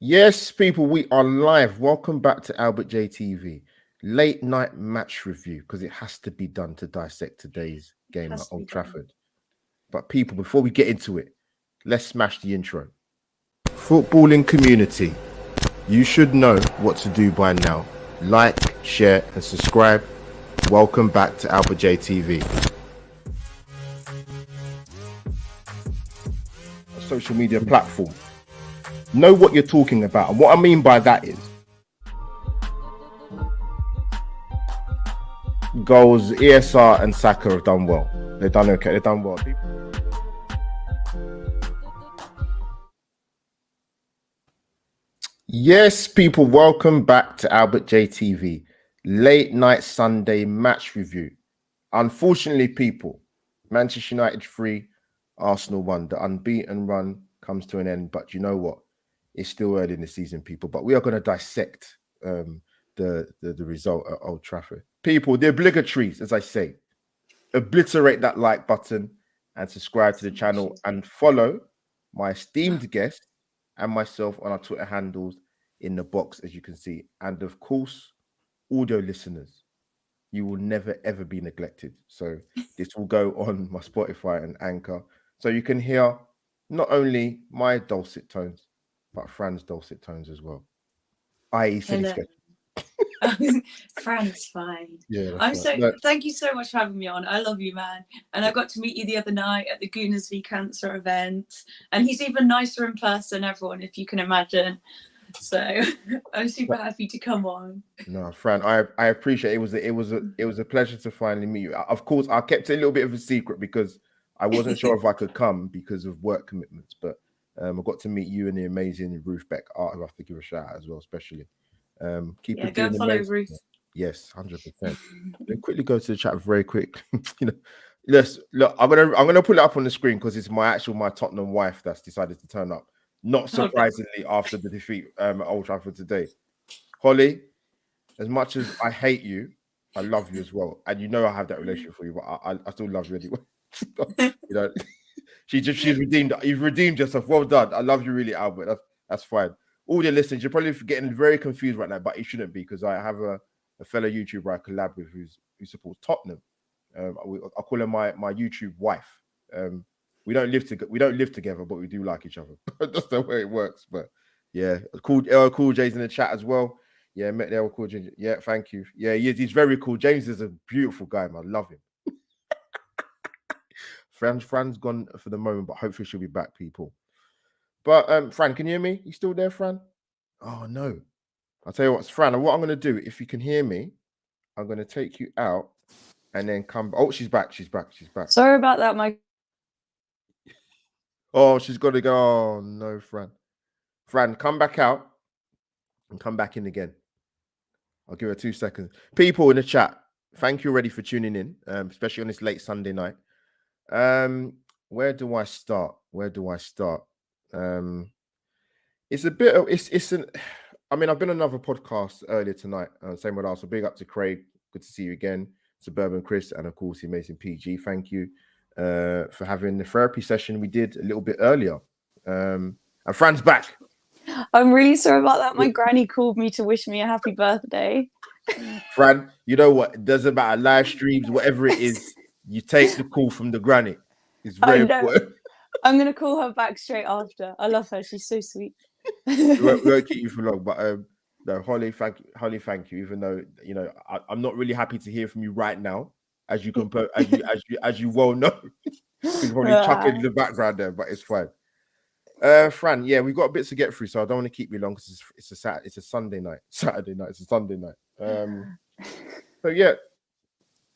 Yes, people, we are live. Welcome back to Albert JTV. Late night match review because it has to be done to dissect today's game at Has to be Old done. Trafford. But people, before we get into it, let's smash the intro. Footballing community, you should know what to do by now. Like, share, and subscribe. Welcome back to Albert JTV. A social media platform. Know what you're talking about. And what I mean by that is goals, ESR and Saka have done well. They've done okay. They've done well. Yes, people, welcome back to Albert JTV. Late night Sunday match review. Unfortunately, people, Manchester United 3, Arsenal 1. The unbeaten run comes to an end. But you know what? It's still early in the season, people. But we are going to dissect the result at Old Trafford. People, the obligatories, as I say, obliterate that like button and subscribe to the channel and follow my esteemed guest and myself on our Twitter handles in the box, as you can see. And of course, audio listeners, you will never ever be neglected. So this will go on my Spotify and Anchor, so you can hear not only my dulcet tones, but Fran's dulcet tones as well. I.e. silly sketch. Fran's fine. Yeah, I'm right. so No. Thank you so much for having me on. I love you, man. And I got to meet you the other night at the Gooners v Cancer event. And he's even nicer in person, everyone, if you can imagine. So I'm super happy to come on. No, Fran, I appreciate it. It was a pleasure to finally meet you. Of course, I kept it a little bit of a secret because I wasn't sure if I could come because of work commitments. But I got to meet you and the amazing Ruth Beck Art, who I have to give a shout out as well, especially. Keep it go doing follow amazing. Ruth. Yes, 100%. Then quickly go to the chat very quick. Look. I'm gonna pull it up on the screen because it's my Tottenham wife that's decided to turn up. Not surprisingly, after the defeat at Old Trafford today. Holly, as much as I hate you, I love you as well, and you know I have that relationship for you, but I still love you anyway. You know, she's redeemed. You've redeemed yourself. Well done. I love you really, Albert. That's fine. All your listeners, you're probably getting very confused right now, but it shouldn't be because I have a fellow YouTuber I collab with who supports Tottenham. I call her my YouTube wife. We don't live together, but we do like each other. That's the way it works. But yeah, cool J's in the chat as well. Yeah, met the cool J. Yeah, thank you. Yeah, he's very cool. James is a beautiful guy, man. I love him. Fran's gone for the moment, but hopefully she'll be back, people. But Fran, can you hear me? You still there, Fran? Oh no. I'll tell you what, Fran, what I'm gonna do, if you can hear me, I'm gonna take you out and then come. Oh, she's back. She's back. Sorry about that, Mike. Oh, she's got to go. Oh no, Fran. Fran, come back out and come back in again. I'll give her 2 seconds. People in the chat, thank you already for tuning in, especially on this late Sunday night. Where do I start? It's a bit of I mean, I've been on another podcast earlier tonight. Same with us. So big up to Craig. Good to see you again. Suburban Chris, and of course, the amazing PG. Thank you for having the therapy session we did a little bit earlier. And Fran's back. I'm really sorry about that. My granny called me to wish me a happy birthday. Fran, you know what? It doesn't matter. Live streams, whatever it is, you take the call from the granny. It's very important. I'm going to call her back straight after. I love her. She's so sweet. we won't keep you for long, but no, Holly, thank you. Even though I'm not really happy to hear from you right now, as you as you well know. He's probably chucking in the background there, but it's fine. Fran, yeah, we've got a bit to get through, so I don't want to keep you long because it's a Sunday night. It's a Sunday night. So yeah,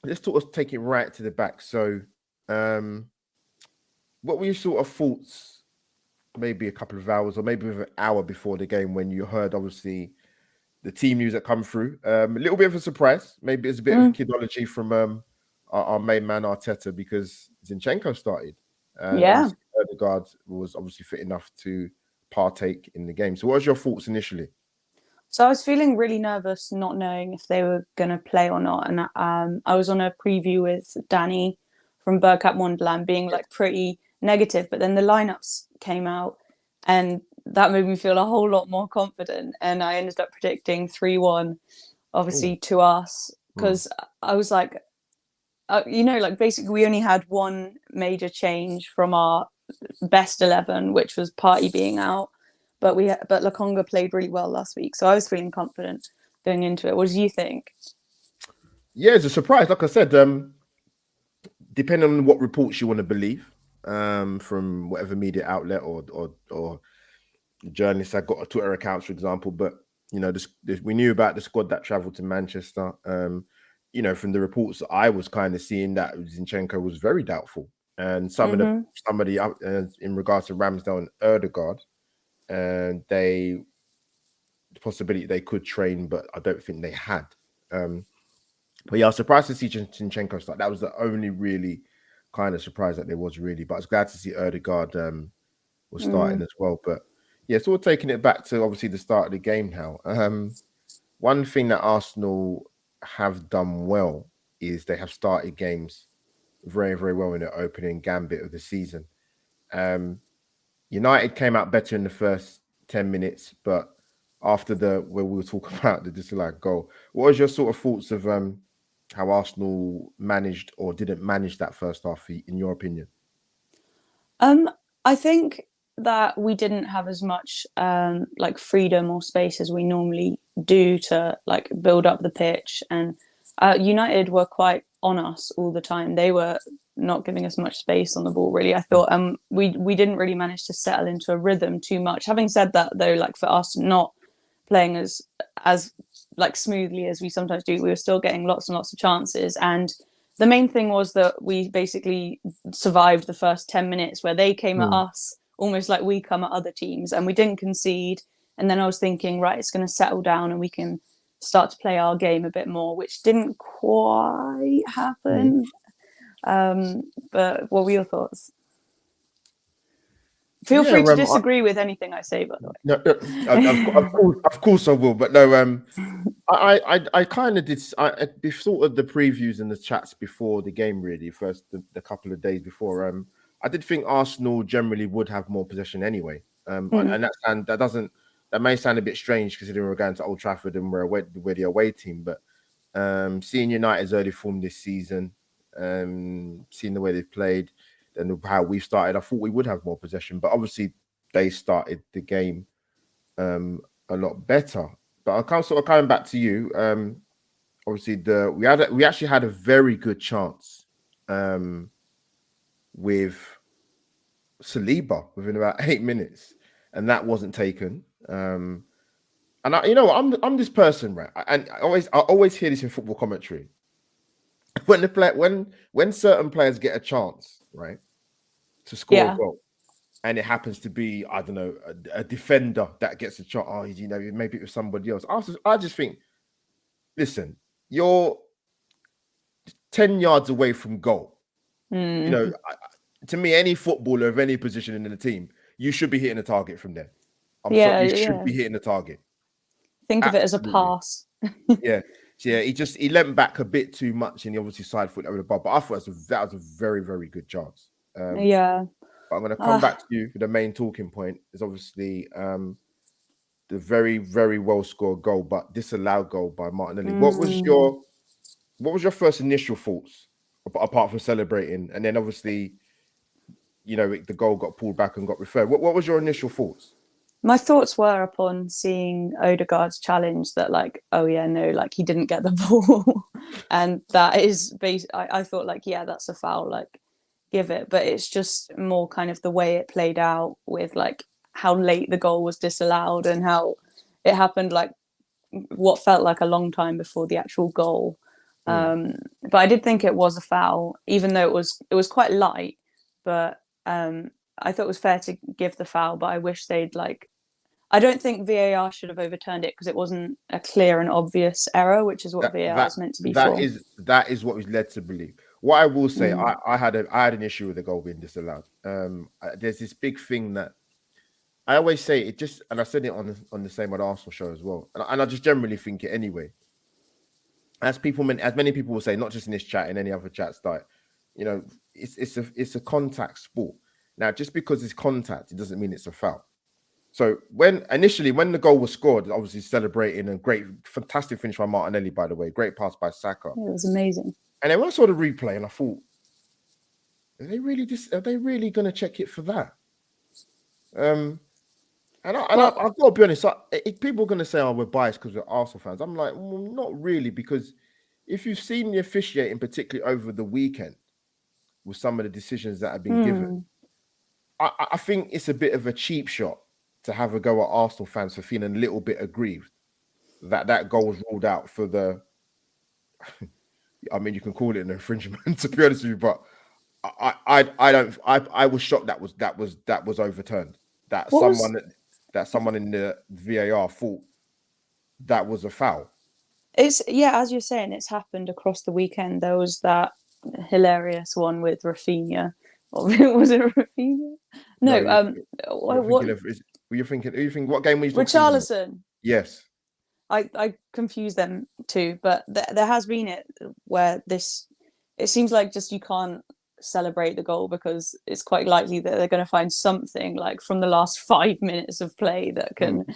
let's take it right to the back. So, what were your sort of thoughts? Maybe a couple of hours, or maybe an hour before the game, when you heard obviously the team news that come through. A little bit of a surprise. Maybe it's a bit of kidology from our main man Arteta, because Zinchenko started. Odegaard was obviously fit enough to partake in the game. So what was your thoughts initially? So I was feeling really nervous, not knowing if they were going to play or not. And I was on a preview with Danny from Bergkamp Wonderland, being like pretty negative. But then the lineups came out and that made me feel a whole lot more confident. And I ended up predicting 3-1, obviously, to us, because I was like, like basically we only had one major change from our best 11, which was Partey being out. But Lokonga played really well last week. So I was feeling confident going into it. What do you think? Yeah, it's a surprise. Like I said, depending on what reports you want to believe, from whatever media outlet or journalists that got Twitter accounts, for example. But we knew about the squad that travelled to Manchester. From the reports that I was kind of seeing, that Zinchenko was very doubtful, and somebody in regards to Ramsdale and Ødegaard, and the possibility they could train, but I don't think they had. But yeah, I was surprised to see Zinchenko start. That was the only really kind of surprise that there was, really. But I was glad to see Ødegaard was starting as well. But yeah, so we're taking it back to obviously the start of the game now. One thing that Arsenal have done well is they have started games very, very well in the opening gambit of the season. United came out better in the first 10 minutes, but after where we were talking about the disallowed goal, what was your sort of thoughts of how Arsenal managed or didn't manage that first half, in your opinion? I think that we didn't have as much freedom or space as we normally do to build up the pitch, and United were quite on us all the time. They were not giving us much space on the ball, really. I thought we didn't really manage to settle into a rhythm too much. Having said that, though, for us not playing as smoothly as we sometimes do, we were still getting lots and lots of chances. And the main thing was that we basically survived the first 10 minutes where they came at us almost like we come at other teams, and we didn't concede. And then I was thinking, right, it's going to settle down and we can start to play our game a bit more, which didn't quite happen. But what were your thoughts? Feel free to disagree with anything I say, by the way. No, of course I will. But no, I kind of did. I sort of the previews and the chats before the game, really, the couple of days before. I did think Arsenal generally would have more possession anyway. And that may sound a bit strange considering we're going to Old Trafford and we're the away team. But seeing United's early form this season, seeing the way they've played and how we started, I thought we would have more possession. But obviously, they started the game a lot better. But coming back to you. Obviously, we actually had a very good chance with Saliba within about 8 minutes, and that wasn't taken. And I'm this person, right? And I always hear this in football commentary. When certain players get a chance, right, to score a goal, and it happens to be, I don't know, a defender that gets a chance. Oh, maybe it was somebody else. I just think, listen, you're 10 yards away from goal. To me, any footballer of any position in the team, you should be hitting the target from there. You should be hitting the target. Think of it as a pass. Yeah. He leant back a bit too much, and he obviously side footed over the bar. But I thought that was a very, very good chance. But I'm going to come back to you for the main talking point. Is obviously the very, very well scored goal, but disallowed goal by Martinelli. What was your first initial thoughts apart from celebrating, and then obviously, the goal got pulled back and got referred? What was your initial thoughts? My thoughts were upon seeing Ødegaard's challenge that he didn't get the ball. And that is I thought that's a foul, give it. But it's just more kind of the way it played out with how late the goal was disallowed and how it happened what felt like a long time before the actual goal. But I did think it was a foul, even though it was quite light. But I thought it was fair to give the foul, but I wish they'd I don't think VAR should have overturned it because it wasn't a clear and obvious error, which is what VAR is meant to be for. That is what was led to believe. What I will say, I had an issue with the goal being disallowed. There's this big thing that I always say, and I said it on the same Arsenal show as well, and I just generally think it anyway. As many people will say, not just in this chat, in any other chat start, it's a contact sport. Now, just because it's contact, it doesn't mean it's a foul. So when the goal was scored, obviously celebrating, and fantastic finish by Martinelli, by the way, great pass by Saka. It was amazing. And then when I saw the replay, and I thought, are they really going to check it for that? And I've got to be honest. People are going to say, "Oh, we're biased because we're Arsenal fans." I'm like, well, not really, because if you've seen the officiating, particularly over the weekend, with some of the decisions that have been given, I think it's a bit of a cheap shot to have a go at Arsenal fans for feeling a little bit aggrieved that goal was ruled out for the. I mean, you can call it an infringement, to be honest with you, but I was shocked that was overturned. That someone in the VAR thought that was a foul. As you're saying, it's happened across the weekend. There was that hilarious one with Rafinha. Was it Rafinha? No. What game were you talking about? Richarlison. Yes. I confuse them too, but there has been it where it seems like just you can't celebrate the goal because it's quite likely that they're going to find something like from the last 5 minutes of play that can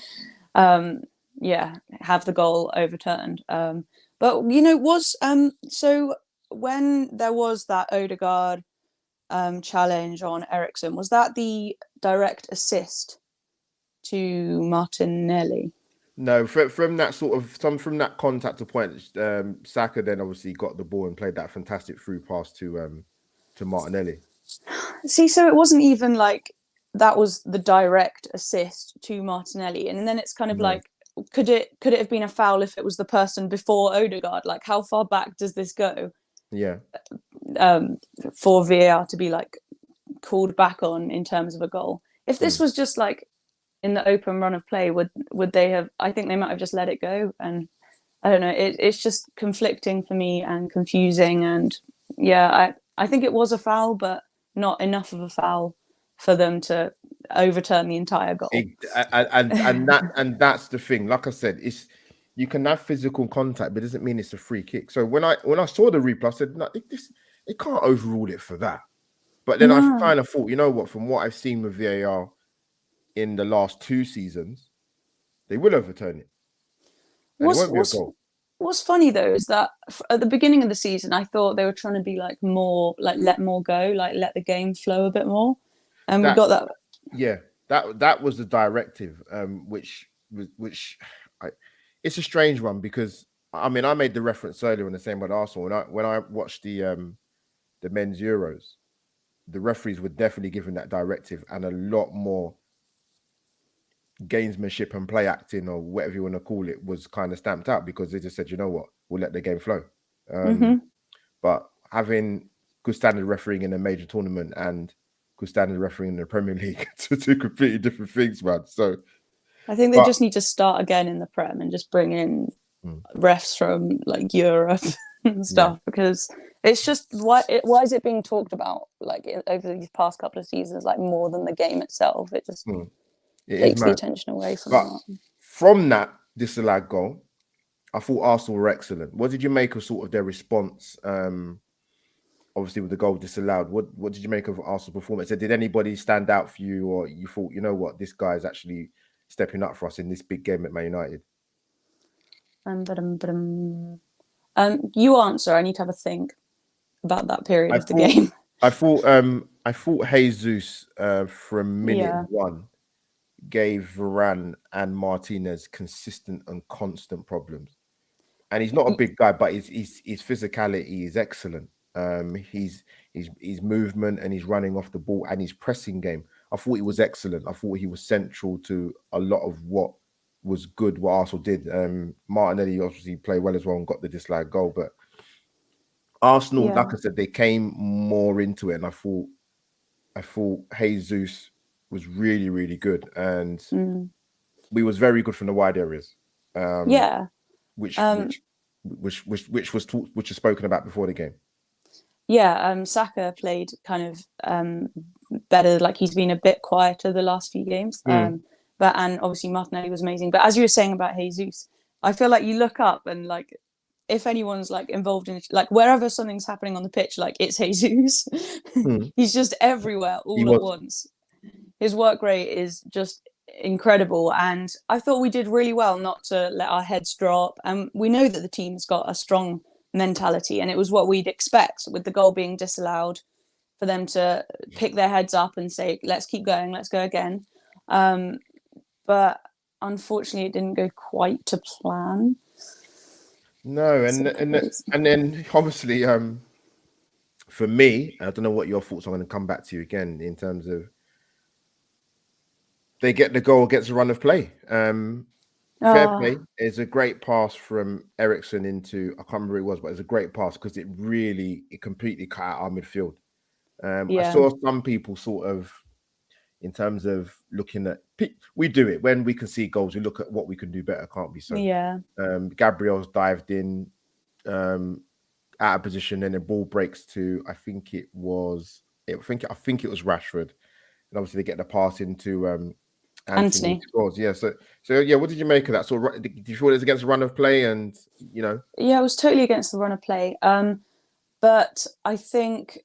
have the goal overturned. But so when there was that Odegaard challenge on Eriksen, was that the direct assist to Martinelli? No, from that contact to point, Saka then obviously got the ball and played that fantastic through pass to Martinelli. See, so it wasn't even like that was the direct assist to Martinelli, and then it's kind of like, could it have been a foul if it was the person before Odegaard? Like, how far back does this go? Yeah. For VAR to be like called back on in terms of a goal. If this was just like in the open run of play, would they have? I think they might have just let it go, and I don't know. It's just conflicting for me and confusing, and I think it was a foul, but not enough of a foul for them to overturn the entire goal. And that's the thing. Like I said, you can have physical contact, but it doesn't mean it's a free kick. So when I saw the replay, I said, no, it can't overrule it for that. But then I kind of thought, you know what? From what I've seen with VAR in the last 2 seasons, they will overturn it. And it won't be a goal. What's funny though is that at the beginning of the season, I thought they were trying to be like more, like let more go, like let the game flow a bit more, and we got that. Yeah, that was the directive, which it's a strange one because I mean I made the reference earlier on the same with Arsenal when I watched the men's Euros, the referees were definitely given that directive and a lot more gamesmanship and play acting or whatever you want to call it was kind of stamped out because they just said, you know what, we'll let the game flow. But having good standard refereeing in a major tournament and good standard refereeing in the Premier League to 2 completely different things, man. So I think they just need to start again in the Prem and just bring in refs from like Europe and stuff because it's just why is it being talked about like over these past couple of seasons like more than the game itself? It just takes the attention away from that. From that disallowed goal, I thought Arsenal were excellent. What did you make of sort of their response? Obviously, with the goal disallowed, what did you make of Arsenal's performance? Did anybody stand out for you, or you thought, you know what, this guy is actually stepping up for us in this big game at Man United? You answer. I need to have a think about that period of the game. I thought Jesus from minute 1 gave Varane and Martinez consistent and constant problems. And he's not a big guy, but his physicality is excellent. His movement and his running off the ball and his pressing game, I thought he was excellent. I thought he was central to a lot of what was good, what Arsenal did. Martinelli obviously played well as well and got the disallowed goal, but Arsenal, like I said, they came more into it, and I thought Jesus was really, really good, and we was very good from the wide areas. Which was spoken about before the game. Saka played kind of better. Like he's been a bit quieter the last few games. And obviously Martinelli was amazing. But as you were saying about Jesus, I feel like you look up and like if anyone's like involved in like wherever something's happening on the pitch, like it's Jesus. He's just everywhere all at once. His work rate is just incredible. And I thought we did really well not to let our heads drop. And we know that the team's got a strong mentality, and it was what we'd expect with the goal being disallowed, for them to pick their heads up and say, let's keep going, let's go again. But unfortunately, it didn't go quite to plan. No, and then obviously, for me, I don't know what your thoughts are. I'm going to come back to you again in terms of they get the goal against a run of play. Fair play. It's a great pass from Ericsson into, I can't remember who it was, but it's a great pass because it completely cut out our midfield. I saw some people sort of, in terms of looking at, we do it when we can see goals, we look at what we can do better, can't we? So Gabriel's dived in out of position, and the ball breaks to, I think it was Rashford, and obviously they get the pass into Anthony. Scores. Yeah. So yeah, what did you make of that? So did you feel it was against a run of play? And yeah, it was totally against the run of play. But I think,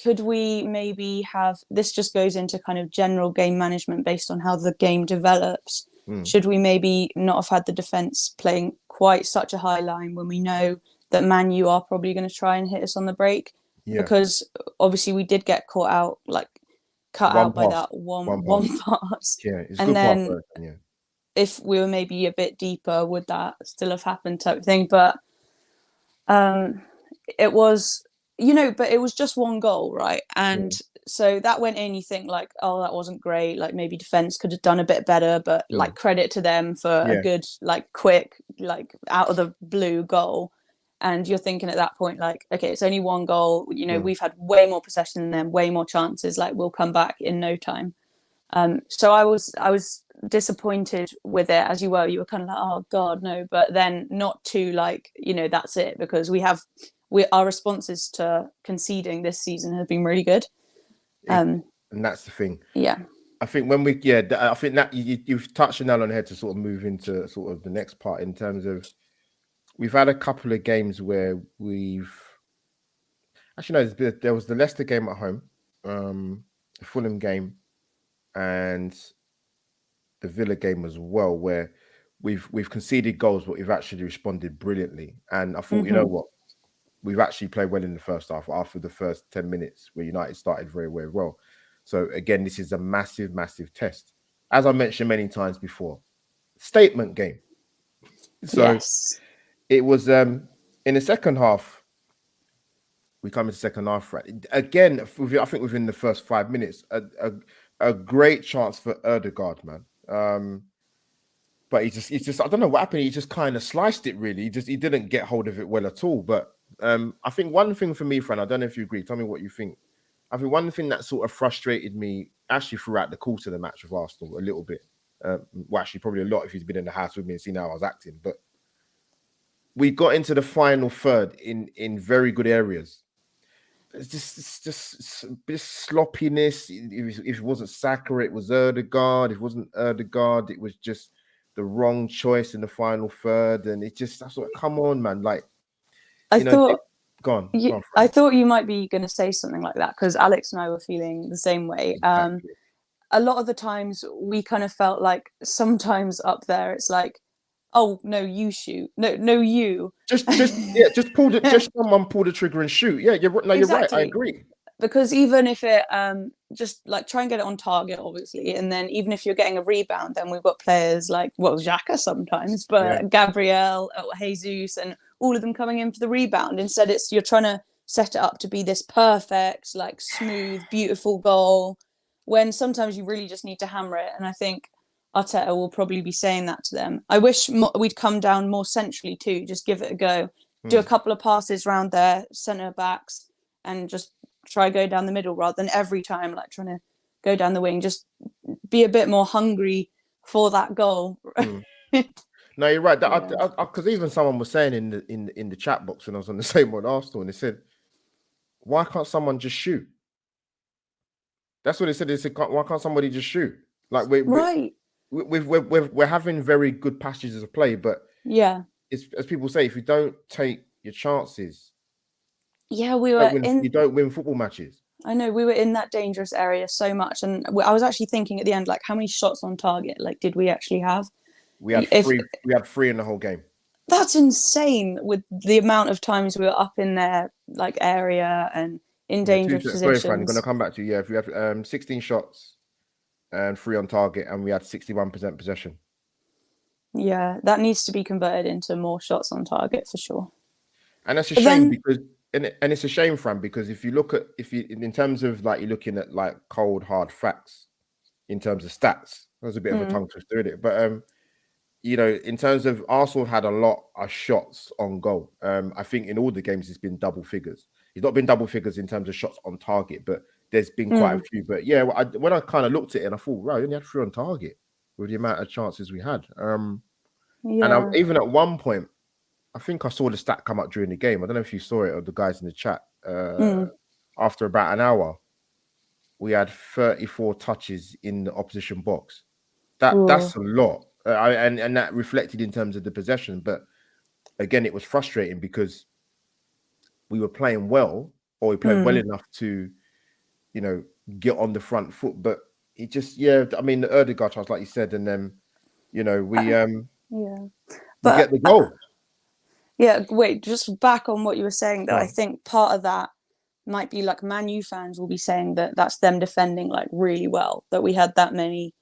could we maybe have, this just goes into kind of general game management based on how the game develops. Should we maybe not have had the defence playing quite such a high line when we know that Man U are probably going to try and hit us on the break? Because obviously we did get caught out, like cut out by that one pass. Yeah, it's and good then pass, if we were maybe a bit deeper, would that still have happened, type of thing? But it was, but it was just one goal, right? And so that went in, you think like, oh, that wasn't great, like maybe defense could have done a bit better, but like credit to them for a good, like quick, like out of the blue goal. And you're thinking at that point, like, okay, it's only one goal, we've had way more possession than them, way more chances, like we'll come back in no time. So I was disappointed with it, as you were kind of like, oh god, no, but then not too like, that's it, because our responses to conceding this season have been really good. And that's the thing. Yeah. I think when I think that you've touched the nail on the head to sort of move into sort of the next part, in terms of, we've had a couple of games where there was the Leicester game at home, the Fulham game, and the Villa game as well, where we've conceded goals, but we've actually responded brilliantly. And I thought, you know what, we've actually played well in the first half after the first 10 minutes where United started very, very well. So again, this is a massive, massive test. As I mentioned many times before, statement game. So it was in the second half. We come into second half, right? Again, I think within the first 5 minutes, a great chance for Ødegaard, man. But he just I don't know what happened. He just kind of sliced it, really. He didn't get hold of it well at all. But I think one thing for me, Fran, I don't know if you agree. Tell me what you think. I think one thing that sort of frustrated me actually throughout the course of the match with Arsenal a little bit. Well, actually, probably a lot if he's been in the house with me and seen how I was acting. But we got into the final third in very good areas. It's just this sloppiness. If it wasn't Saka, it was Ødegaard. If it wasn't Ødegaard, it was just the wrong choice in the final third. And it just, I thought, come on, man. Like, I thought, go on. I thought you might be going to say something like that, because Alex and I were feeling the same way. Exactly. A lot of the times we kind of felt like sometimes up there, it's like, oh no, you shoot. No, you. Just pull the just someone pull the trigger and shoot. Yeah, you're right. I agree. Because even if it just like try and get it on target, obviously, and then even if you're getting a rebound, then we've got players like Xhaka sometimes, but Gabriel, Jesus, and all of them coming in for the rebound. Instead, you're trying to set it up to be this perfect, like smooth, beautiful goal, when sometimes you really just need to hammer it. And I think Arteta will probably be saying that to them. I wish we'd come down more centrally too, just give it a go, do a couple of passes around their centre backs, and just try go down the middle rather than every time like trying to go down the wing. Just be a bit more hungry for that goal. No, you're right. Because even someone was saying in the chat box when I was on the same one Arsenal, and they said, "Why can't someone just shoot?" That's what they said. They said, "Why can't somebody just shoot?" Like we're having very good passages of play, but it's, as people say, if you don't take your chances, you don't win football matches. I know we were in that dangerous area so much, and I was actually thinking at the end, like, how many shots on target, like, did we actually have? We had If three. We had three in the whole game. that's insane with the amount of times we were up in their like area and in dangerous Sorry, Fran, I'm going to positions. come back to you. Yeah, if we had 16 shots and 3 on target, and we had 61% possession. Yeah, that needs to be converted into more shots on target for sure. And that's a But shame then- because, and it's a shame, Fran, because if you look at, in terms of like, you're looking at like cold, hard facts in terms of stats, there's a bit of a tongue twister in it. But, you know, in terms of Arsenal had a lot of shots on goal. I think in all the games, it's been double figures. It's not been double figures in terms of shots on target, but there's been quite a few. But yeah, when I kind of looked at it and I thought, right, we only had 3 on target with the amount of chances we had. And even at one point, I think I saw the stat come up during the game. I don't know if you saw it or the guys in the chat. After about an hour, we had 34 touches in the opposition box. That's a lot. And that reflected in terms of the possession. But again, it was frustrating because we were playing well, or we played well enough to, you know, get on the front foot. But it just, I mean, the Ødegaard chance, like you said, and then, you know, we get the goal. Wait, just back on what you were saying, though, I think part of that might be like Man U fans will be saying that that's them defending like really well, that we had that many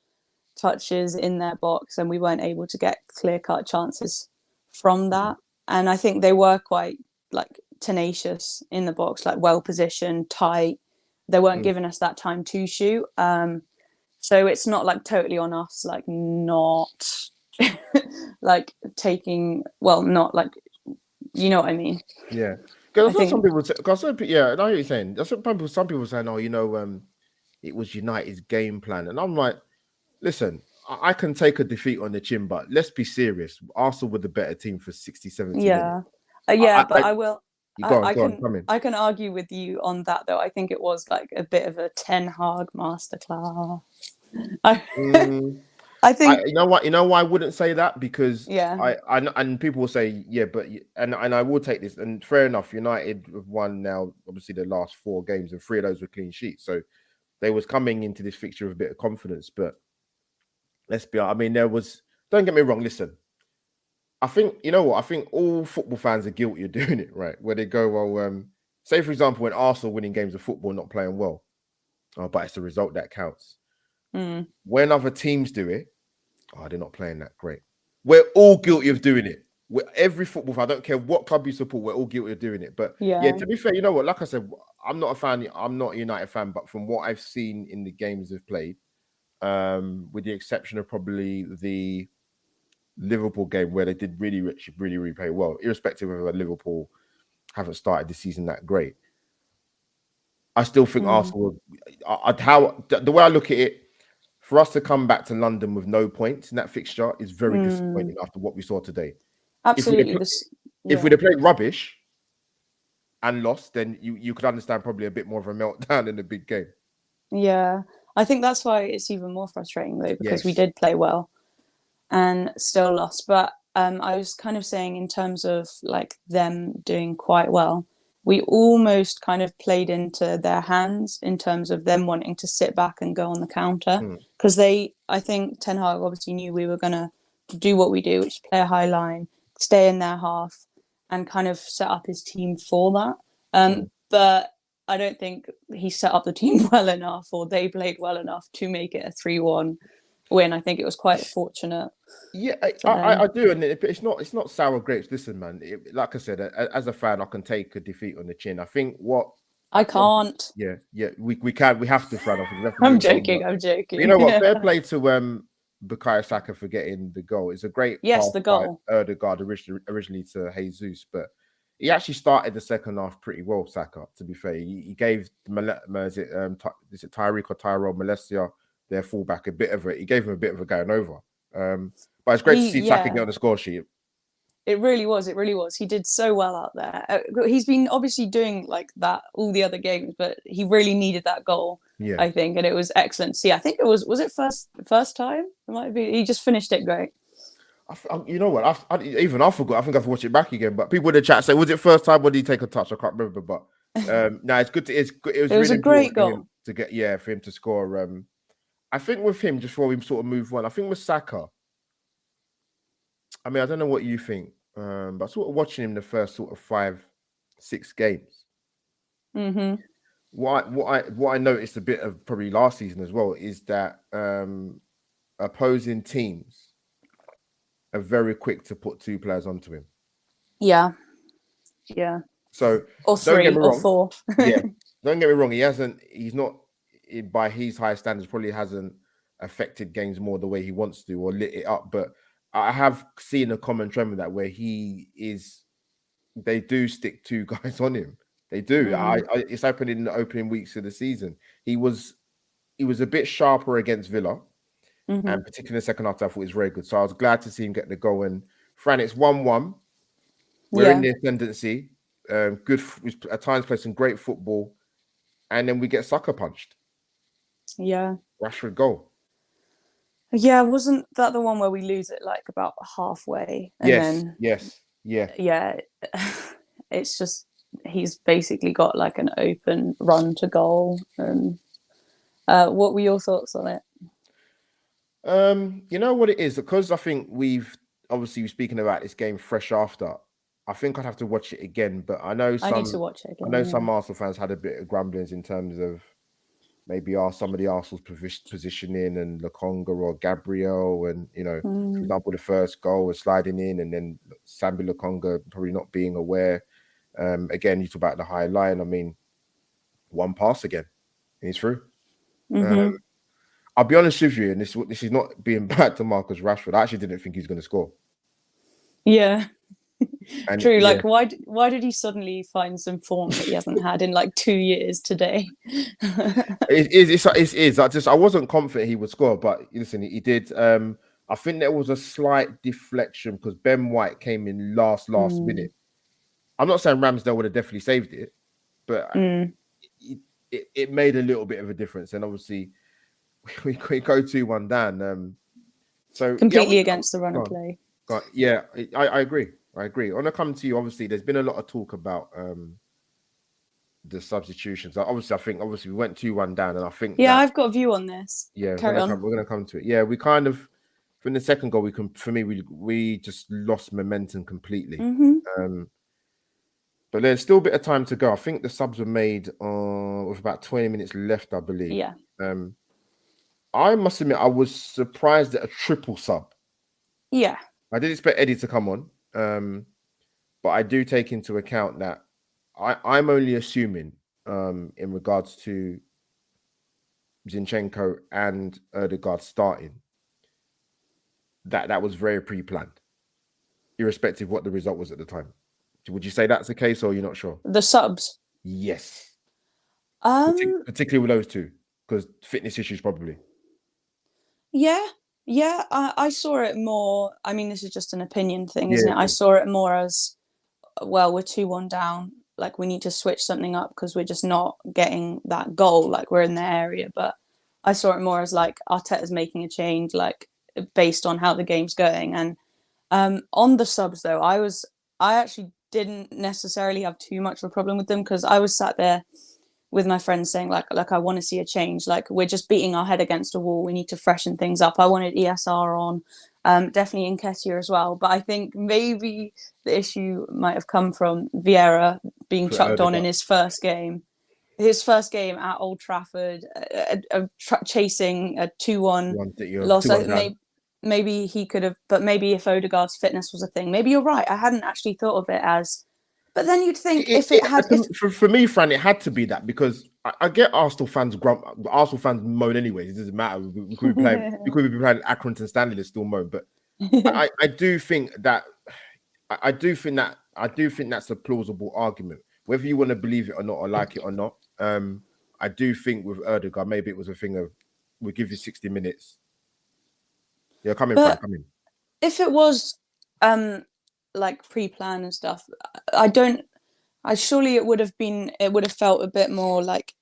touches in their box and we weren't able to get clear-cut chances from that. And I think they were quite like tenacious in the box, like well positioned, tight. They weren't giving us that time to shoot. So it's not like totally on us, like not like taking, well, not like, you know what I mean? Yeah. Because some people say, I know what you're saying. That's what some people saying, oh, you know, it was United's game plan. And I'm like, listen, I can take a defeat on the chin, but let's be serious. Arsenal were the better team for 60, 70 minutes. I can argue with you on that, though. I think it was like a bit of a Ten Hag masterclass. I think you know why I wouldn't say that, because and people will say and I will take this, and fair enough. United have won now, obviously the last 4 games, and 3 of those were clean sheets, so they was coming into this fixture with a bit of confidence. But let's be honest, I mean, don't get me wrong, listen, I think, you know what, I think all football fans are guilty of doing it, right? Where they go, well, say for example, when Arsenal winning games of football, not playing well, but it's the result that counts. When other teams do it, they're not playing that great. We're all guilty of doing it. Every football fan, I don't care what club you support, we're all guilty of doing it. But to be fair, you know what, like I said, I'm not a fan, I'm not a United fan, but from what I've seen in the games they've played, with the exception of probably the Liverpool game where they did really play well, irrespective of whether Liverpool haven't started the season that great, I still think Arsenal, the way I look at it, for us to come back to London with no points in that fixture is very disappointing after what we saw today. Absolutely. If we'd have played rubbish and lost, then you could understand probably a bit more of a meltdown in the big game. Yeah, I think that's why it's even more frustrating, though, because we did play well and still lost. But I was kind of saying, in terms of like them doing quite well, we almost kind of played into their hands in terms of them wanting to sit back and go on the counter, because I think Ten Hag obviously knew we were going to do what we do, which is play a high line, stay in their half, and kind of set up his team for that. But I don't think he set up the team well enough, or they played well enough to make it a 3-1 win. I think it was quite fortunate. Yeah, I do, and it's not sour grapes. Listen, man, like I said, as a fan, I can take a defeat on the chin. I think I can't. We can. We have to, Fran. I'm joking. But you know what? Fair play to Bukayo Saka for getting the goal. It's a great pass the goal. By Ødegaard originally to Jesus, but he actually started the second half pretty well. Saka, to be fair, he gave is it Tyreek or Tyrell Malaysia, their fullback, he gave him a bit of a going over. But it's great to see Saka get on the score sheet. It really was. He did so well out there. He's been obviously doing like that all the other games, but he really needed that goal, I think, and it was excellent to see. I think it was it first time? It might be. He just finished it great. You know what? I forgot. I think I have to watch it back again. But people in the chat say, was it first time or did he take a touch? I can't remember. But No, it's good. It was It was really a great important for him goal. to get, for him to score. I think with him, just before we sort of move on, I think with Saka, I mean, I don't know what you think, but sort of watching him the first sort of 5-6 games. Mm-hmm. What I noticed a bit of probably last season as well is that opposing teams are very quick to put 2 players onto him. Yeah. So Or don't get 3 me or wrong. 4. Yeah, don't get me wrong. He's not by his high standards. Probably hasn't affected games more the way he wants to or lit it up. But I have seen a common trend with that where they do stick 2 guys on him. They do. It's happened in the opening weeks of the season. He was a bit sharper against Villa, Mm-hmm. and particularly in the second half, I thought he was very good. So I was glad to see him get the goal. And Fran, it's 1-1. We're in the ascendancy. Good at times, play some great football, and then we get sucker punched. Yeah. Rashford goal. Yeah, wasn't that the one where we lose it like about halfway? And then Yeah. It's just he's basically got like an open run to goal. And what were your thoughts on it? You know what it is, because I think we've obviously speaking about this game fresh after. I think I'd have to watch it again, but I know I need to watch it again. I know some Arsenal fans had a bit of grumblings in terms of maybe some of the Arsenal's positioning and Lokonga or Gabriel, and for example, the first goal was sliding in, and then Sambi Lokonga probably not being aware. Again, you talk about the high line. I mean, one pass again, and he's through. Mm-hmm. I'll be honest with you, and this is not being bad to Marcus Rashford. I actually didn't think he was going to score. Yeah. And true. Like, why did he suddenly find some form that he hasn't had in like 2 years today? It is. I wasn't confident he would score, but listen, he did. I think there was a slight deflection because Ben White came in last minute. I'm not saying Ramsdale would have definitely saved it, but it made a little bit of a difference. And obviously, we go 2-1 down. So completely against the run of play. Yeah, I agree. I want to come to you. Obviously, there's been a lot of talk about the substitutions. Obviously, we went 2-1 down, and I think I've got a view on this. Yeah, Carry on. we're gonna come to it. Yeah, we kind of from the second goal, we just lost momentum completely. Mm-hmm. But there's still a bit of time to go. I think the subs were made with about 20 minutes left, I believe. Yeah. I must admit, I was surprised at a triple sub. Yeah. I did expect Eddie to come on, but I do take into account that I'm only assuming in regards to Zinchenko and Ødegaard starting that was very pre-planned, irrespective of what the result was at the time. Would you say that's the case, or you're not sure? The subs? Yes. Particularly with those two, because fitness issues probably. Yeah. I saw it more. I mean, this is just an opinion thing, isn't it? I saw it more as, well, we're 2-1 down. Like, we need to switch something up because we're just not getting that goal. Like, we're in the area. But I saw it more as like Arteta's making a change, like based on how the game's going. And on the subs, though, I actually didn't necessarily have too much of a problem with them, because I was sat there with my friends saying like I want to see a change. Like, we're just beating our head against a wall. We need to freshen things up. I wanted ESR on, definitely Nketiah as well. But I think maybe the issue might have come from Vieira being chucked on in his first game. His first game at Old Trafford, chasing a 2-1 loss. Maybe he could have, but maybe if Ødegaard's fitness was a thing, maybe you're right. I hadn't actually thought of it as. But then you'd think for me, Fran, it had to be that, because I get Arsenal fans moan anyways. It doesn't matter. We could be playing Accrington Stanley, they still moan. But I do think that's a plausible argument, whether you want to believe it or not, or like it or not. I do think with Ødegaard, maybe it was a thing of, we'll give you 60 minutes. Yeah, come in, Fran, come in. If it was like pre-plan and stuff, surely it would have felt a bit more like,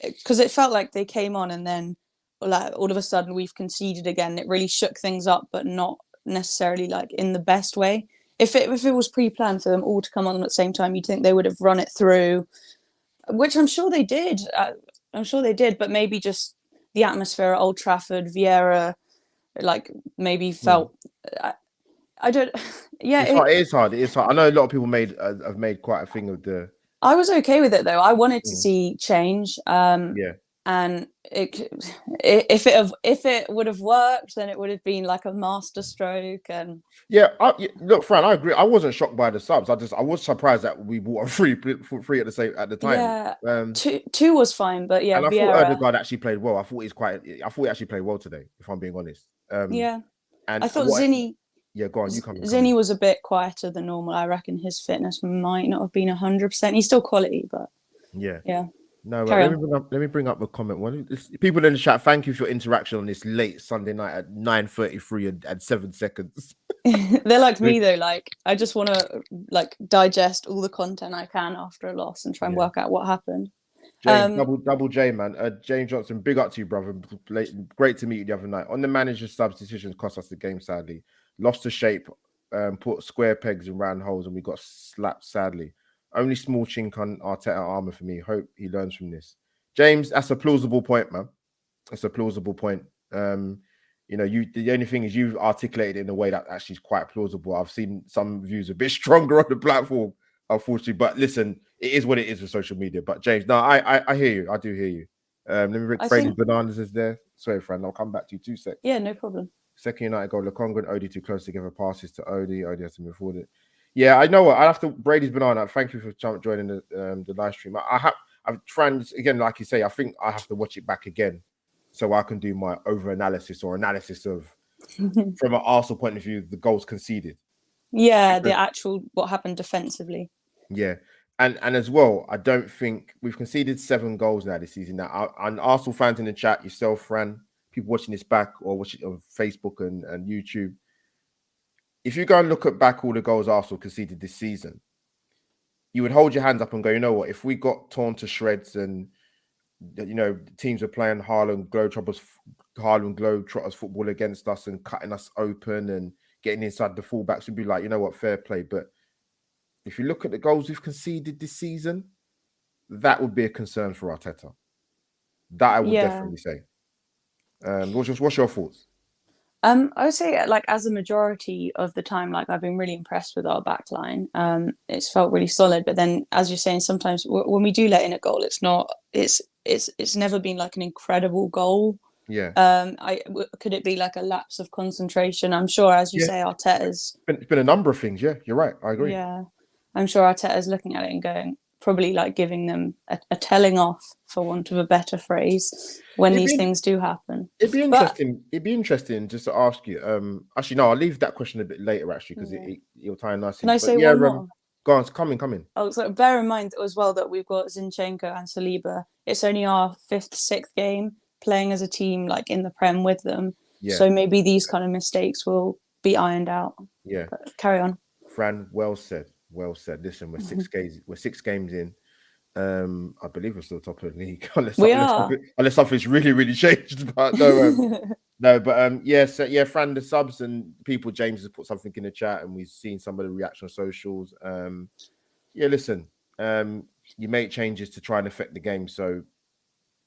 because it felt like they came on and then like all of a sudden we've conceded again. It really shook things up, but not necessarily like in the best way. If it was pre-planned for them all to come on at the same time, you'd think they would have run it through. which I'm sure they did. But maybe just the atmosphere at Old Trafford, Vieira, like maybe felt. I don't. Yeah, It is hard. It is hard. I know a lot of people have made quite a thing of the. I was okay with it though. I wanted to see change. Yeah. And if it would have worked, then it would have been like a master stroke. And look, Fran, I agree. I wasn't shocked by the subs. I was surprised that we bought a free at the time. Yeah, two was fine, but yeah, and I Vieira, thought Odegaard actually played well. I thought he actually played well today, if I'm being honest. yeah, and I thought Zinny. Yeah, go on. You come. Zinny was a bit quieter than normal. I reckon his fitness might not have been 100%. He's still quality, but yeah. No, let me bring up a comment. People in the chat, thank you for your interaction on this late Sunday night at 9:33 and 7 seconds. They're like me though. Like I just want to like digest all the content I can after a loss and try and work out what happened. James, double J, man. James Johnson, big up to you, brother. Great to meet you the other night. On the manager's substitutions cost us the game, sadly. Lost the shape, put square pegs in round holes, and we got slapped, sadly. Only small chink on Arteta armour for me. Hope he learns from this. James, that's a plausible point, man. That's a plausible point. The only thing is you've articulated it in a way that actually is quite plausible. I've seen some views a bit stronger on the platform, unfortunately. But listen, it is what it is with social media. But James, no, I hear you. I do hear you. Let me bring Brady Bananas is there. Sorry, Fran, I'll come back to you 2 seconds. Yeah, no problem. Second United goal, Lokonga and Odie too close together. Passes to Odie. Odie has to move forward. Yeah, I know what. I have to. Brady's Banana. Thank you for joining the live stream. I've Frans again, like you say. I think I have to watch it back again, so I can do my over analysis or analysis of from an Arsenal point of view the goals conceded. Yeah, the actual what happened defensively. Yeah, and as well, I don't think we've conceded 7 goals now this season. Now, and Arsenal fans in the chat, yourself, Fran, people watching this back or watching it on Facebook and YouTube. If you go and look at back all the goals Arsenal conceded this season, you would hold your hands up and go, you know what? If we got torn to shreds and teams were playing Harlem Globetrotters football against us and cutting us open and getting inside the fullbacks, we'd be like, you know what? Fair play. But if you look at the goals we've conceded this season, that would be a concern for Arteta. That I would definitely say. What's your thoughts? I would say, like, as a majority of the time, like, I've been really impressed with our back line. It's felt really solid. But then, as you're saying, sometimes when we do let in a goal, it's never been like an incredible goal. Yeah. Could it be like a lapse of concentration? I'm sure, as you say, Arteta's. It's been a number of things. Yeah, you're right. I agree. Yeah, I'm sure Arteta's looking at it and going, probably like giving them a telling off, for want of a better phrase, when these things do happen. It'd be interesting just to ask you. Actually, no, I'll leave that question a bit later, actually, because you'll tie nicely. Can I say one more? Go on, come in. Oh, so bear in mind as well that we've got Zinchenko and Saliba. It's only our 5th, 6th game playing as a team, like in the Prem with them. Yeah. So maybe these kind of mistakes will be ironed out. Yeah. But carry on. Fran, well said. Listen, we're 6 games. We're 6 games in. I believe we're still top of the league, unless something's really, really changed. But Fran, the subs and people. James has put something in the chat, and we've seen some of the reaction on socials. Listen, you make changes to try and affect the game, so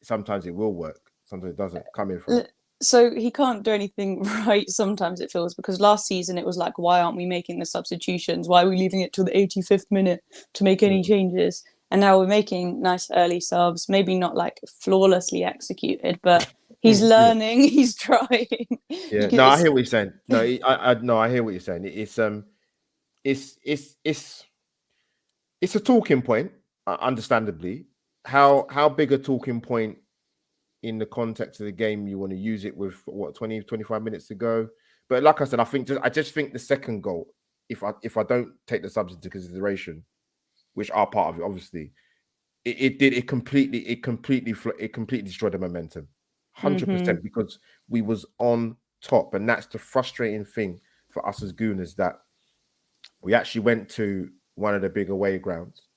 sometimes it will work, sometimes it doesn't. Come in from. So he can't do anything right sometimes, it feels, because last season it was like, why aren't we making the substitutions? Why are we leaving it till the 85th minute to make any changes? And now we're making nice early subs, maybe not like flawlessly executed, but he's learning, he's trying. Yeah, no, I hear what you're saying. No, I hear what you're saying. It's a talking point, understandably. How big a talking point in the context of the game you want to use it with 25 minutes to go? But like I said, I just think the second goal, if I don't take the subs into consideration, which are part of it, obviously, it completely destroyed the momentum, 100%, because we was on top, and that's the frustrating thing for us as Gooners, that we actually went to one of the big away grounds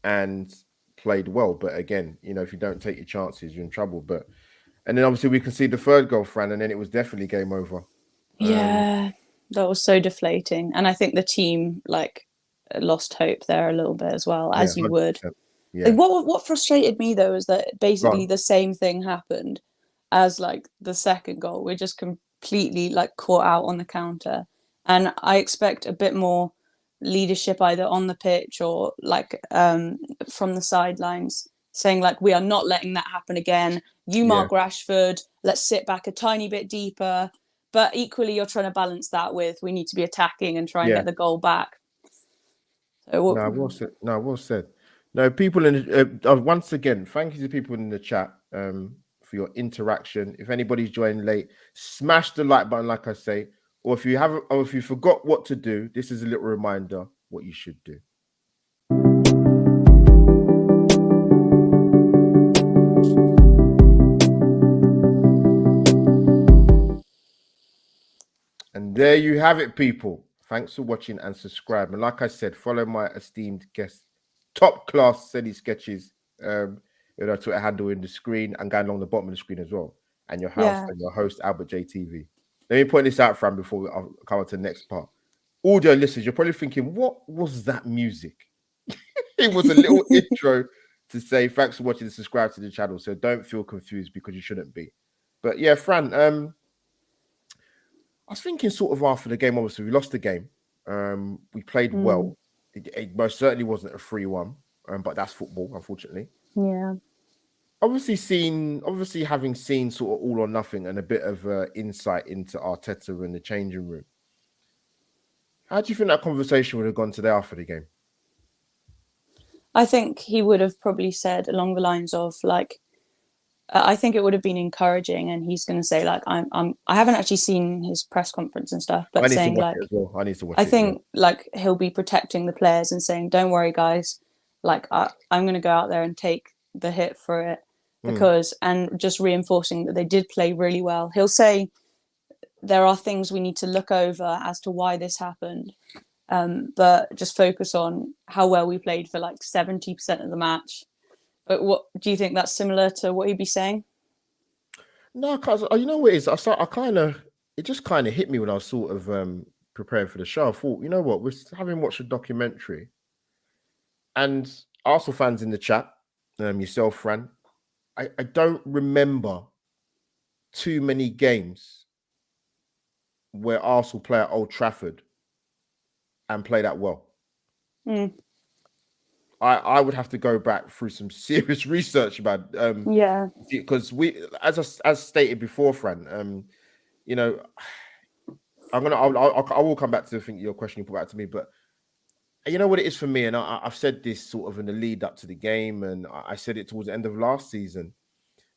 and played well, but again, if you don't take your chances, you're in trouble. And then obviously we can see the third goal, Fran, and then it was definitely game over. Yeah, that was so deflating, and I think the team lost hope there a little bit as well, as you 100%. Would. Yeah. Like, what frustrated me though is that basically Right. the same thing happened as like the second goal. We're just completely like caught out on the counter, and I expect a bit more leadership either on the pitch or like from the sidelines, saying like, we are not letting that happen again. You, Yeah. Mark Rashford, let's sit back a tiny bit deeper. But equally, you're trying to balance that with, we need to be attacking and try and Yeah. get the goal back. So No, well said. No, well said. No, people in once again, thank you to people in the chat for your interaction. If anybody's joined late, smash the like button, like I say, or if you forgot what to do, this is a little reminder what you should do. And there you have it, people. Thanks for watching and subscribe. And like I said, follow my esteemed guest, top class Sedi Sketches, Twitter handle in the screen and going along the bottom of the screen as well. And your house and your host, Albert JTV. Let me point this out, Fran, before I'll come on to the next part. Audio listeners, you're probably thinking, what was that music? It was a little intro to say thanks for watching and subscribe to the channel. So don't feel confused because you shouldn't be. But yeah, Fran, I was thinking sort of after the game, obviously, we lost the game. We played well. It most certainly wasn't a 3-1, but that's football, unfortunately. yeah. Obviously having seen sort of all or nothing and a bit of insight into Arteta in the changing room. How do you think that conversation would have gone today after the game? I think he would have probably said along the lines of like, I think it would have been encouraging, and he's going to say like, I haven't actually seen his press conference and stuff, but saying like, I need to watch it. I think like he'll be protecting the players and saying, don't worry guys, like I'm going to go out there and take the hit for it because, and just reinforcing that they did play really well. He'll say there are things we need to look over as to why this happened. But just focus on how well we played for like 70% of the match. But what do you think that's similar to what he'd be saying? No, because you know what it is? It just kind of hit me when I was sort of preparing for the show. I thought, you know what, we're having watched a documentary, and Arsenal fans in the chat, yourself, Fran, I don't remember too many games where Arsenal play at Old Trafford and play that well. I would have to go back through some serious research about because we, as stated before, Fran, you know, I will come back to your question you put back to me, but you know what it is for me, and I've said this sort of in the lead up to the game, and I said it towards the end of last season.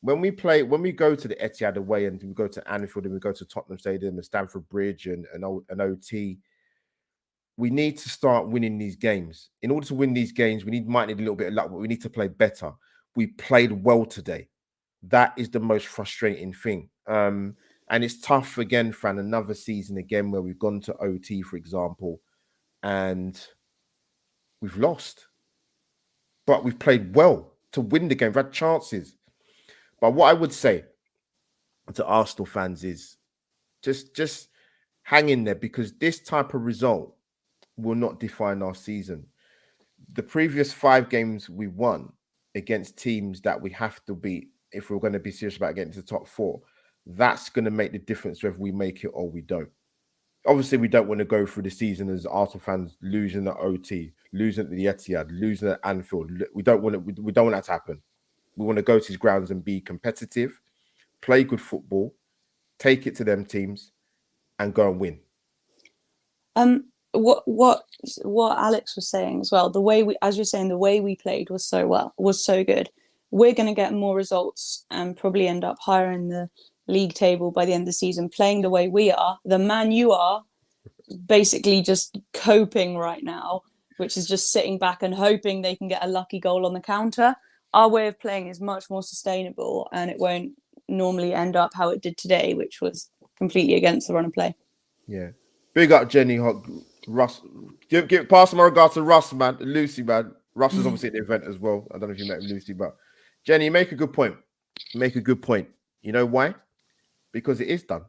When we go to the Etihad away, and we go to Anfield, and we go to Tottenham Stadium and Stamford Bridge and OT, we need to start winning these games. In order to win these games, might need a little bit of luck, but we need to play better. We played well today. That is the most frustrating thing. And it's tough again, Fran, another season again where we've gone to OT, for example, and we've lost. But we've played well to win the game. We've had chances. But what I would say to Arsenal fans is just hang in there, because this type of result will not define our season. The previous 5 games we won against teams that we have to beat if we're going to be serious about getting to the top 4, that's going to make the difference whether we make it or we don't. Obviously, we don't want to go through the season as Arsenal fans losing at OT, losing at the Etihad, losing at Anfield. We don't want that to happen. We want to go to these grounds and be competitive, play good football, take it to them teams, and go and win. What Alex was saying as well, the way we played was so good. We're going to get more results and probably end up higher in the league table by the end of the season, playing the way we are. The Man U are basically just coping right now, which is just sitting back and hoping they can get a lucky goal on the counter. Our way of playing is much more sustainable, and it won't normally end up how it did today, which was completely against the run of play. Yeah. Big up Jenny Russ. Pass my regards to Russ, man. Lucy, man. Russ is obviously at the event as well. I don't know if you met Lucy, but Jenny, make a good point. You know why? Because it is done.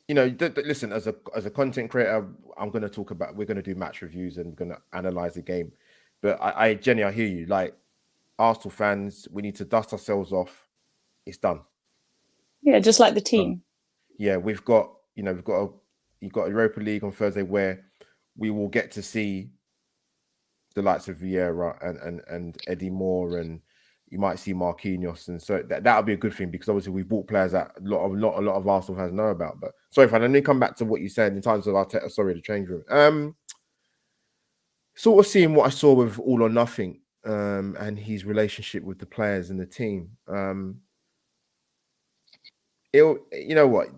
You know, listen, as a content creator, we're going to do match reviews and we're going to analyze the game. But Jenny, I hear you. Like Arsenal fans, we need to dust ourselves off. It's done. Yeah, just like the team. Yeah, you've got Europa League on Thursday where we will get to see the likes of Vieira and Eddie Moore, and you might see Marquinhos, and so that'll be a good thing because obviously we bought players that a lot of Arsenal fans know about. But sorry, Fran, let me come back to what you said in terms of Arteta. Sorry, the change room. Sort of seeing what I saw with All or Nothing, and his relationship with the players and the team. You know what?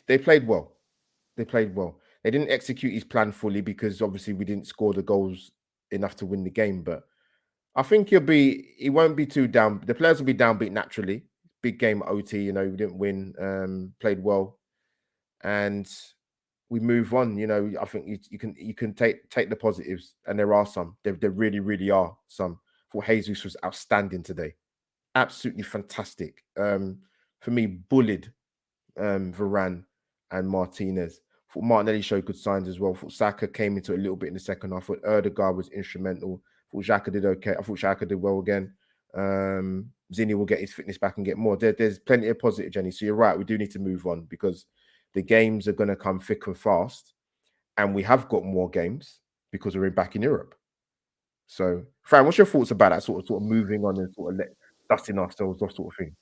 They played well. They played well. They didn't execute his plan fully because obviously we didn't score the goals enough to win the game. But I think he won't be too down. The players will be downbeat naturally. Big game OT, we didn't win. Played well, and we move on. I think you can take the positives, and there are some. There really, really are some. I thought Jesus was outstanding today. Absolutely fantastic. For me, bullied Varane and Martinez. I thought Martinelli showed good signs as well. I thought Saka came into it a little bit in the second half. I thought Erdegaard was instrumental. I thought Xhaka did okay. I thought Xhaka did well again. Zini will get his fitness back and get more. There's plenty of positive, Jenny. So you're right. We do need to move on because the games are going to come thick and fast. And we have got more games because we're back in Europe. So, Fran, what's your thoughts about that sort of moving on and sort of dusting ourselves off sort of thing?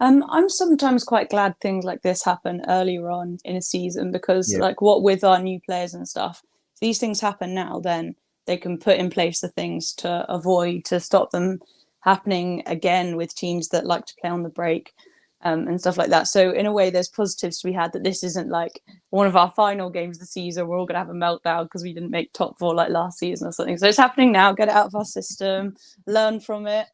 I'm sometimes quite glad things like this happen earlier on in a season because, like, what with our new players and stuff, if these things happen now, then they can put in place the things to stop them happening again with teams that like to play on the break and stuff like that. So in a way, there's positives to be had that this isn't like one of our final games of the season. We're all going to have a meltdown because we didn't make top 4 like last season or something. So it's happening now. Get it out of our system, learn from it.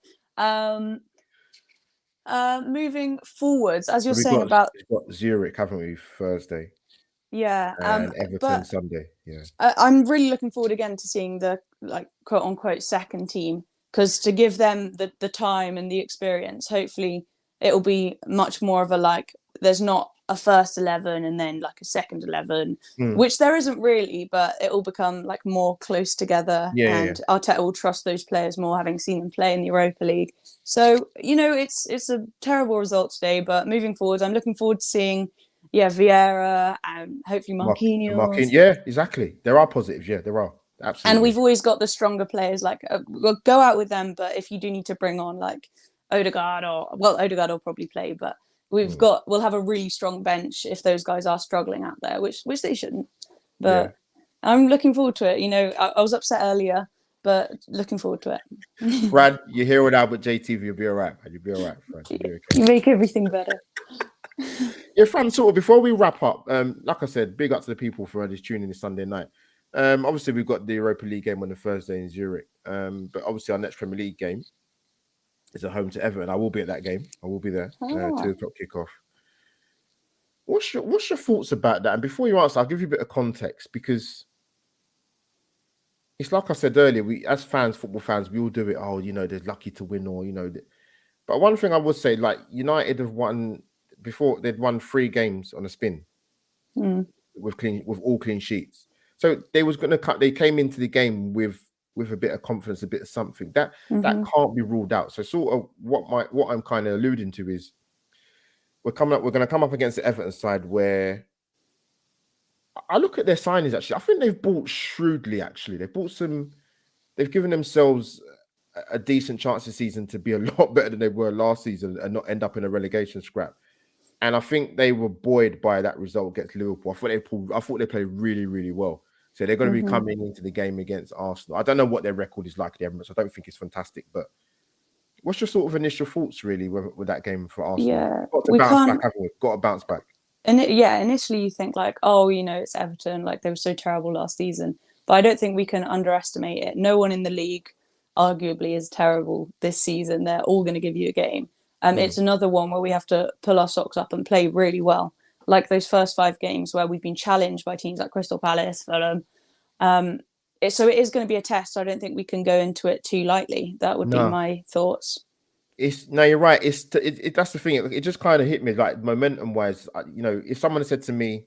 Moving forwards, as you're saying about... We've got Zurich, haven't we, Thursday? Yeah. And Everton Sunday, yeah. I'm really looking forward again to seeing the, like, quote-unquote second team, because to give them the time and the experience, hopefully it'll be much more of a, like, there's not a first 11 and then, like, a second 11, which there isn't really, but it'll become, like, more close together. Arteta will trust those players more, having seen them play in the Europa League. So, it's a terrible result today, but moving forward, I'm looking forward to seeing, Vieira and hopefully Marquinhos. Yeah, exactly. There are positives. Yeah, there are. Absolutely. And we've always got the stronger players. Like, we'll go out with them, but if you do need to bring on, like, Odegaard will probably play, but we'll have a really strong bench if those guys are struggling out there, which they shouldn't. But I'm looking forward to it. I was upset earlier, but looking forward to it. Fran, you hear it out with JTV, you'll be all right, man. You'll be all right, Fran. Okay. You make everything better. Yeah, Fran, sort of before we wrap up, like I said, big up to the people for just tuning this Sunday night. Obviously, we've got the Europa League game on the Thursday in Zurich. But obviously, our next Premier League game is at home to Everton. I will be at that game. I will be there. 2:00 kickoff. What's your thoughts about that? And before you answer, I'll give you a bit of context because it's like I said earlier. We, as fans, football fans, we all do it. Oh, they're lucky to win, or But one thing I would say, like United have won before. They'd won 3 games on a spin with all clean sheets. So they came into the game with a bit of confidence, a bit of something that can't be ruled out. So sort of what I'm kind of alluding to is we're going to come up against the Everton side where I look at their signings. Actually, I think they've bought shrewdly. Actually, they've given themselves a decent chance this season to be a lot better than they were last season and not end up in a relegation scrap. And I think they were buoyed by that result against Liverpool. I thought they played really, really well. So they're going to be coming into the game against Arsenal. I don't know what their record is like at the Emirates. I don't think it's fantastic. But what's your sort of initial thoughts, really, with that game for Arsenal? Yeah, got to bounce back, haven't we? Got to bounce back. And initially you think like, oh, it's Everton. Like, they were so terrible last season. But I don't think we can underestimate it. No one in the league, arguably, is terrible this season. They're all going to give you a game. It's another one where we have to pull our socks up and play really well. Like those first 5 games where we've been challenged by teams like Crystal Palace, Fulham. So it is going to be a test. I don't think we can go into it too lightly. That would be my thoughts. You're right. That's the thing. It just kind of hit me, like, momentum wise. If someone had said to me, if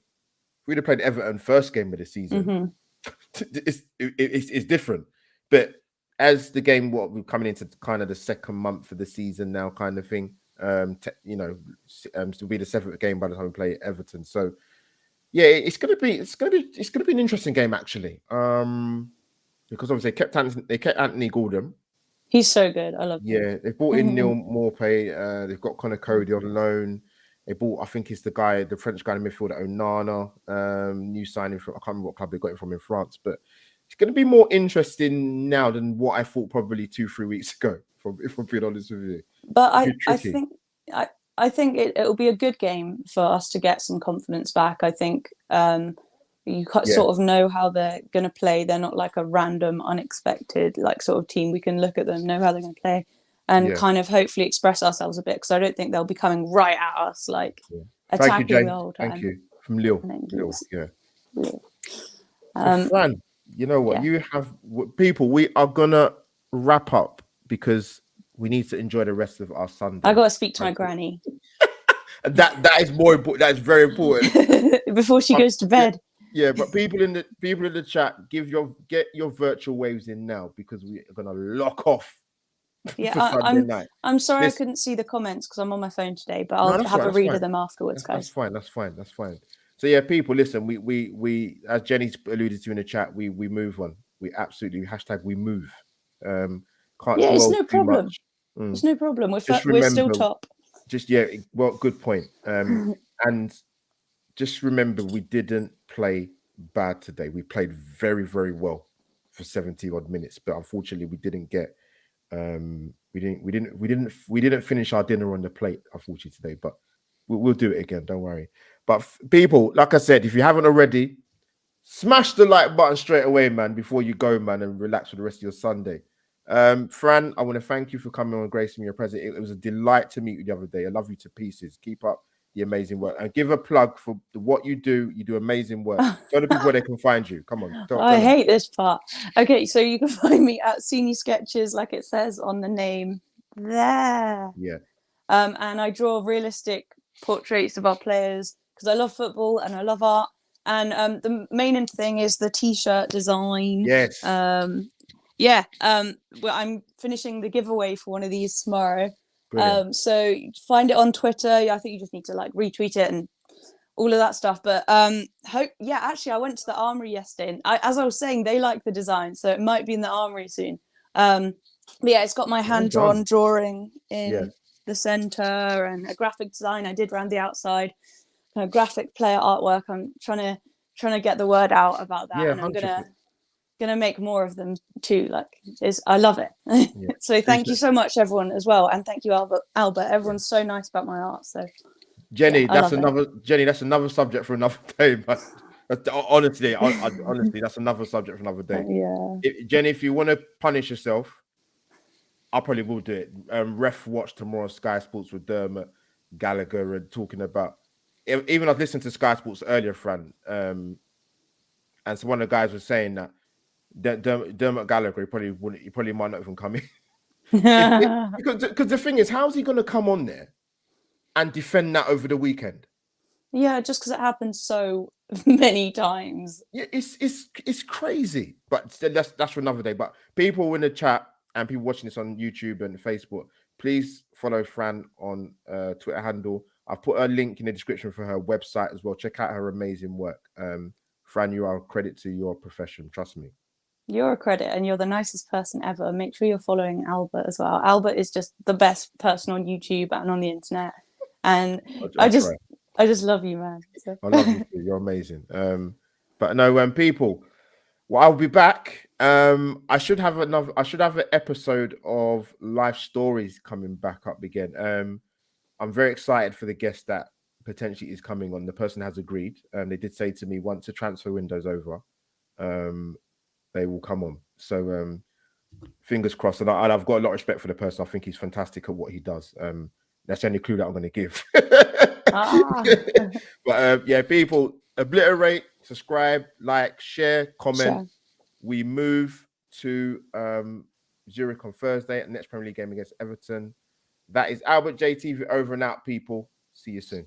we'd have played Everton first game of the season, it's different. But as the game, we're coming into kind of the second month of the season now, kind of thing. Still be the 7th game by the time we play Everton. So yeah, it's gonna be an interesting game actually. Because obviously they kept Anthony Gordon. He's so good. I love him. Yeah, they've brought in Neil Maupay. They've got Connor Cody on loan. They bought, I think it's the French guy in midfield, Onana, new signing from, I can't remember what club they got him from in France, but it's going to be more interesting now than what I thought probably 2-3 weeks ago, if I'm being honest with you. But I think it'll be a good game for us to get some confidence back. I think you sort of know how they're going to play. They're not like a random, unexpected like sort of team. We can look at them, know how they're going to play, and kind of hopefully express ourselves a bit, because I don't think they'll be coming right at us like attacking the whole time. Thank you. From Lille. Lille. So Fran, you know what? You have people. We are gonna wrap up because we need to enjoy the rest of our Sunday. I got to speak to my granny. that is more important. That is very important before she goes to bed. Yeah, but people in the chat, get your virtual waves in now, because we are gonna lock off. Yeah, I'm sorry I couldn't see the comments because I'm on my phone today, but I'll have a read of them afterwards, guys. That's fine. So yeah, people, listen, we as Jenny alluded to in the chat, we move on. We absolutely #we move. It's no problem. It's no problem. We're still top. Good point. And just remember, we didn't play bad today. We played very, very well for 70 odd minutes, but unfortunately we didn't get we didn't finish our dinner on the plate, unfortunately, today, but we'll do it again, don't worry. But people, like I said, if you haven't already, smash the like button straight away, man, before you go, man, and relax for the rest of your Sunday. Fran, I want to thank you for coming on and gracing me your presence. It was a delight to meet you the other day. I love you to pieces. Keep up the amazing work, and give a plug for what you do. You do amazing work. Tell the people where they can find you. Come on. I hate this part. Okay, so you can find me at Senior Sketches, like it says on the name there. Yeah. And I draw realistic portraits of our players because I love football and I love art. And the main thing is the t-shirt design. Yes. Well, I'm finishing the giveaway for one of these tomorrow. So find it on Twitter. I think you just need to like retweet it and all of that stuff. But actually I went to the Armory yesterday, and as I was saying, they like the design, so it might be in the Armory soon. But yeah, it's got my hand-drawn drawing in the center and a graphic design I did around the outside, kind of graphic player artwork. I'm trying to get the word out about that, and I'm gonna make more of them too. I love it. So thank you so much, everyone, as well, and thank you, Albert. Everyone's so nice about my art. So Jenny, that's another subject for another day. But honestly, that's another subject for another day. Jenny, if you want to punish yourself, I probably will do it. Ref watch tomorrow Sky Sports with Dermot Gallagher and talking about. Even I was listening to Sky Sports earlier, Fran, and so one of the guys was saying that Dermot Gallagher he probably might not even come in because the thing is, how's he going to come on there and defend that over the weekend? Yeah, just because it happens so many times. Yeah, it's crazy. But that's for another day. But people in the chat and people watching this on YouTube and Facebook, please follow Fran on Twitter handle. I've put a link in the description for her website as well. Check out her amazing work. Fran, you are a credit to your profession. Trust me. You're a credit, and you're the nicest person ever. Make sure you're following Albert as well. Albert is just the best person on YouTube and on the internet. And I just love you, man. So. I love you too. You're amazing. But no, people. Well, I'll be back. I should have an episode of Life Stories coming back up again. I'm very excited for the guest that potentially is coming on. The person has agreed. They did say to me, once the transfer window's over, they will come on. So fingers crossed. And I've got a lot of respect for the person. I think he's fantastic at what he does. That's the only clue that I'm going to give. But people, obliterate, subscribe, like, share, comment. We move to Zurich on Thursday, and next Premier League game against Everton. That is Albert JTV over and out, people. See you soon.